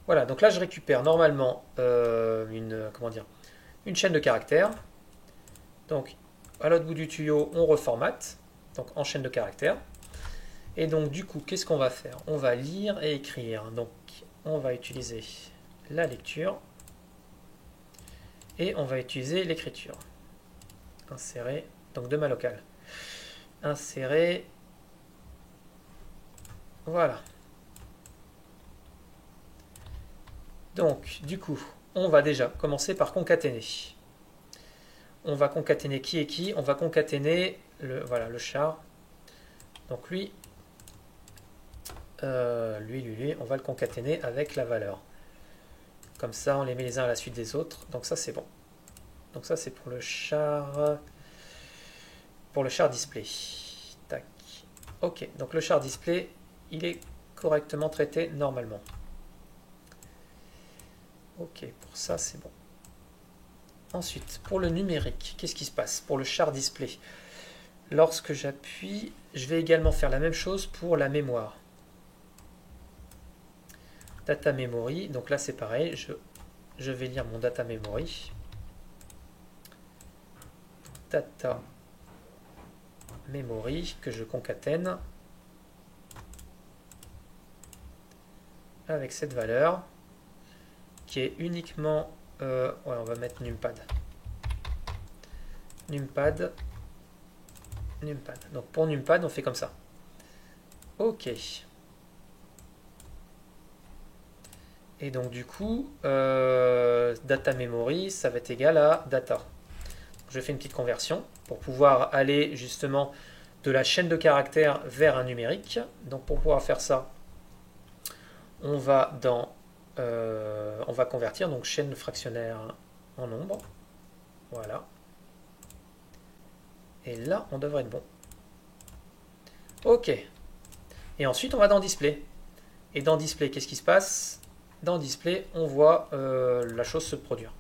Voilà, donc là je récupère normalement une chaîne de caractères. Donc à l'autre bout du tuyau, on reformate, donc en chaîne de caractères. Et donc du coup, qu'est-ce qu'on va faire? On va lire et écrire. Donc on va utiliser la lecture et on va utiliser l'écriture. Insérer, donc de ma locale. Insérer, voilà. Donc du coup, on va déjà commencer par concaténer. On va concaténer qui est qui? On va concaténer le char. Donc lui, Lui, on va le concaténer avec la valeur. Comme ça, on les met les uns à la suite des autres. Donc ça, c'est bon. Donc ça, c'est pour le char display. Tac. Ok, donc le char display, il est correctement traité normalement. Ok, pour ça, c'est bon. Ensuite, pour le numérique, qu'est-ce qui se passe? Pour le char display, lorsque j'appuie, je vais également faire la même chose pour la mémoire. Data memory, donc là c'est pareil, je vais lire mon data memory. Data memory que je concatène avec cette valeur qui est uniquement ouais, on va mettre numpad. Numpad. Donc pour numpad, on fait comme ça. Ok. Et donc du coup, data memory, ça va être égal à data. Je fais une petite conversion pour pouvoir aller justement de la chaîne de caractères vers un numérique. Donc pour pouvoir faire ça, on va convertir donc chaîne fractionnaire en nombre. Voilà. Et là, on devrait être bon. Ok. Et ensuite, on va dans display. Et dans display, qu'est-ce qui se passe? Dans display, on voit la chose se produire.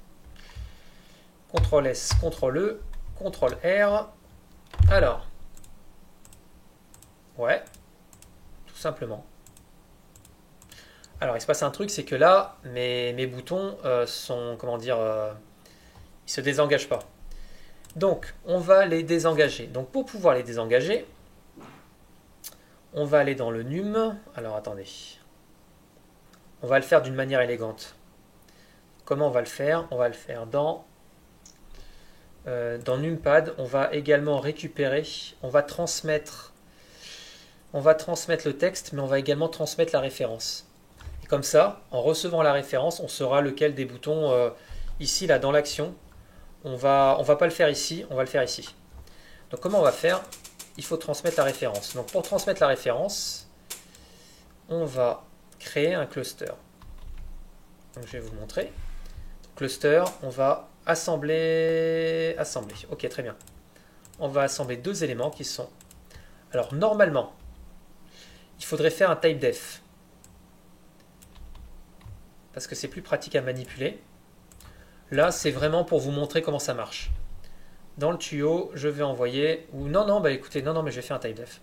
CTRL S, CTRL E, CTRL R. Alors, ouais, tout simplement. Alors, il se passe un truc, c'est que là, mes boutons sont, comment dire, ils se désengagent pas. Donc, on va les désengager. Donc, pour pouvoir les désengager, on va aller dans le num. Alors, attendez. On va le faire d'une manière élégante. Comment on va le faire? On va le faire dans numpad. On va également récupérer, on va transmettre le texte, mais on va également transmettre la référence. Et comme ça, en recevant la référence, on saura lequel des boutons, ici, là, dans l'action, on va pas le faire ici, on va le faire ici. Donc comment on va faire? Il faut transmettre la référence. Donc pour transmettre la référence, on va créer un cluster. Donc je vais vous montrer. Cluster, on va assembler. Ok, très bien. On va assembler deux éléments qui sont... Alors normalement, il faudrait faire un type def. Parce que c'est plus pratique à manipuler. Là, c'est vraiment pour vous montrer comment ça marche. Dans le tuyau, je vais envoyer... Ou non, bah écoutez, non, mais je vais faire un type def.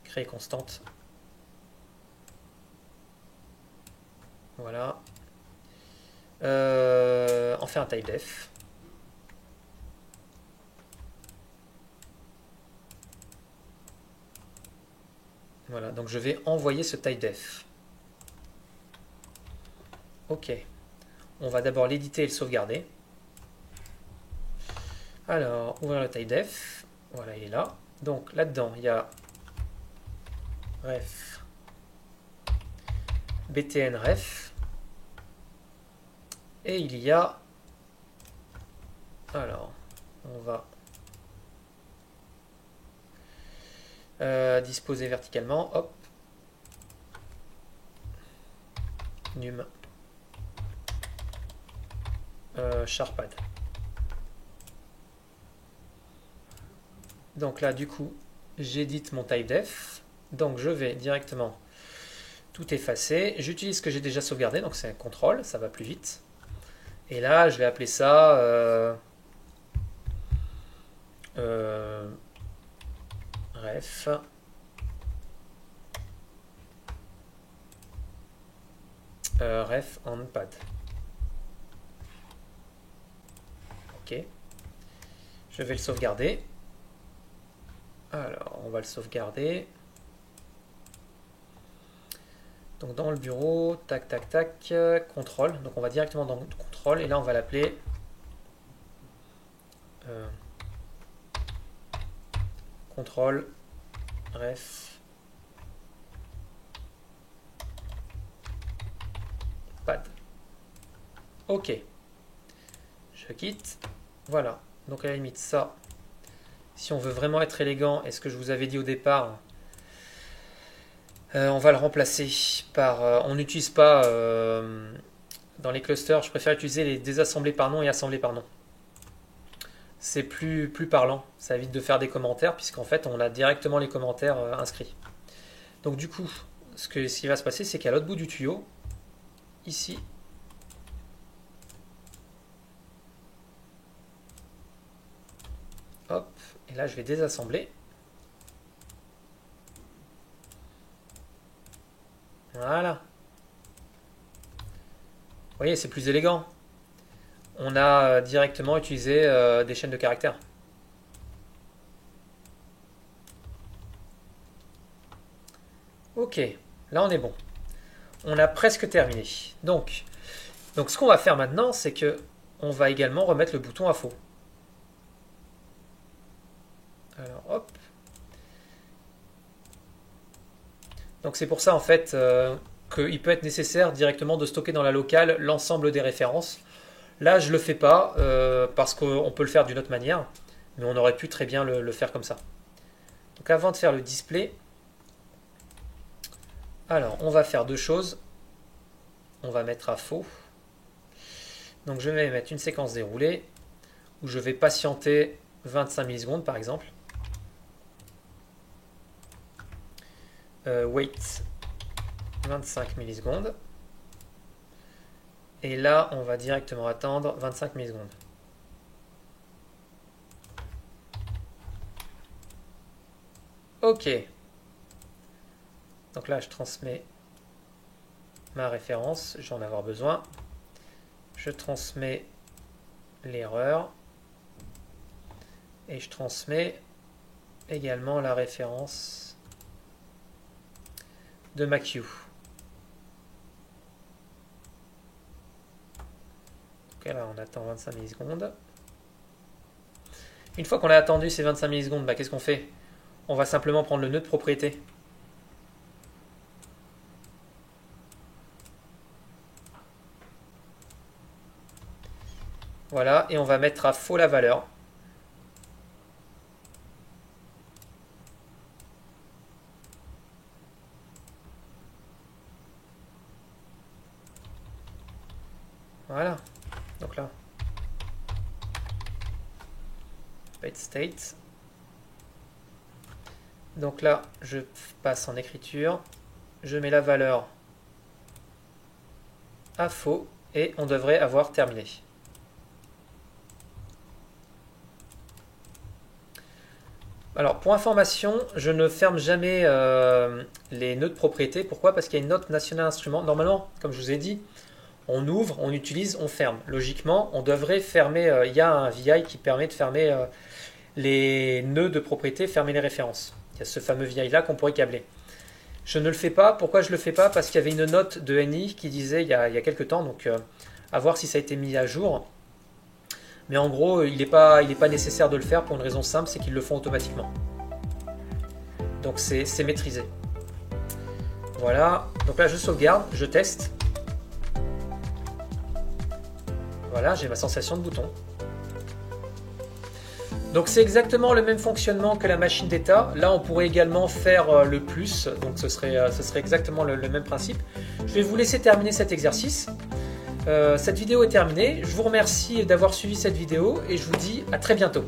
Créer constante. Voilà. On fait un type def. Voilà, donc je vais envoyer ce type def. Ok. On va d'abord l'éditer et le sauvegarder. Alors, ouvrir le type def. Voilà, il est là. Donc là-dedans, il y a ref btn ref. Et il y a... Alors, on va disposer verticalement. Hop. Num. Charpad. Donc là, du coup, j'édite mon type def. Donc je vais directement tout effacer. J'utilise ce que j'ai déjà sauvegardé, donc c'est un contrôle, ça va plus vite. Et là, je vais appeler ça ref ref on pad. Ok. Je vais le sauvegarder. Alors, on va le sauvegarder. Donc dans le bureau, tac, tac, tac, contrôle. Donc on va directement dans contrôle et là on va l'appeler contrôle ref pad. Ok. Je quitte. Voilà. Donc à la limite ça, si on veut vraiment être élégant, et ce que je vous avais dit au départ, On va le remplacer par... on n'utilise pas dans les clusters, je préfère utiliser les désassembler par nom et assembler par nom. C'est plus parlant, ça évite de faire des commentaires puisqu'en fait on a directement les commentaires inscrits. Donc du coup, ce qui va se passer, c'est qu'à l'autre bout du tuyau, ici, hop, et là je vais désassembler. Voilà. Vous voyez, c'est plus élégant. On a directement utilisé des chaînes de caractères. Ok, là on est bon. On a presque terminé. Donc ce qu'on va faire maintenant, c'est que on va également remettre le bouton à faux. Alors hop. Donc c'est pour ça en fait qu'il peut être nécessaire directement de stocker dans la locale l'ensemble des références. Là je le fais pas parce qu'on peut le faire d'une autre manière, mais on aurait pu très bien le faire comme ça. Donc avant de faire le display, alors on va faire deux choses. On va mettre à faux. Donc je vais mettre une séquence déroulée où je vais patienter 25 millisecondes par exemple. Wait 25 millisecondes. Et là, on va directement attendre 25 millisecondes. Ok. Donc là, je transmets ma référence. Je vais en avoir besoin. Je transmets l'erreur. Et je transmets également la référence de ma queue. Ok, là on attend 25 millisecondes. Une fois qu'on a attendu ces 25 millisecondes, bah, qu'est-ce qu'on fait? On va simplement prendre le nœud de propriété. Voilà, et on va mettre à faux la valeur. Voilà, donc là, wait state. Donc là, je passe en écriture, je mets la valeur à faux et on devrait avoir terminé. Alors pour information, je ne ferme jamais les nœuds de propriété. Pourquoi? Parce qu'il y a une note national instrument. Normalement, comme je vous ai dit, on ouvre, on utilise, on ferme. Logiquement, on devrait fermer, il y a un VI qui permet de fermer les nœuds de propriété, fermer les références. Il y a ce fameux VI là qu'on pourrait câbler. Je ne le fais pas. Pourquoi je ne le fais pas? Parce qu'il y avait une note de NI qui disait il y a quelques temps, donc à voir si ça a été mis à jour. Mais en gros, il n'est pas nécessaire de le faire pour une raison simple, c'est qu'ils le font automatiquement. Donc c'est maîtrisé. Voilà, donc là je sauvegarde, je teste. Voilà, j'ai ma sensation de bouton. Donc c'est exactement le même fonctionnement que la machine d'état. Là on pourrait également faire le plus, donc ce serait exactement le même principe. Je vais vous laisser terminer cet exercice. Cette vidéo est terminée. Je vous remercie d'avoir suivi cette vidéo et je vous dis à très bientôt.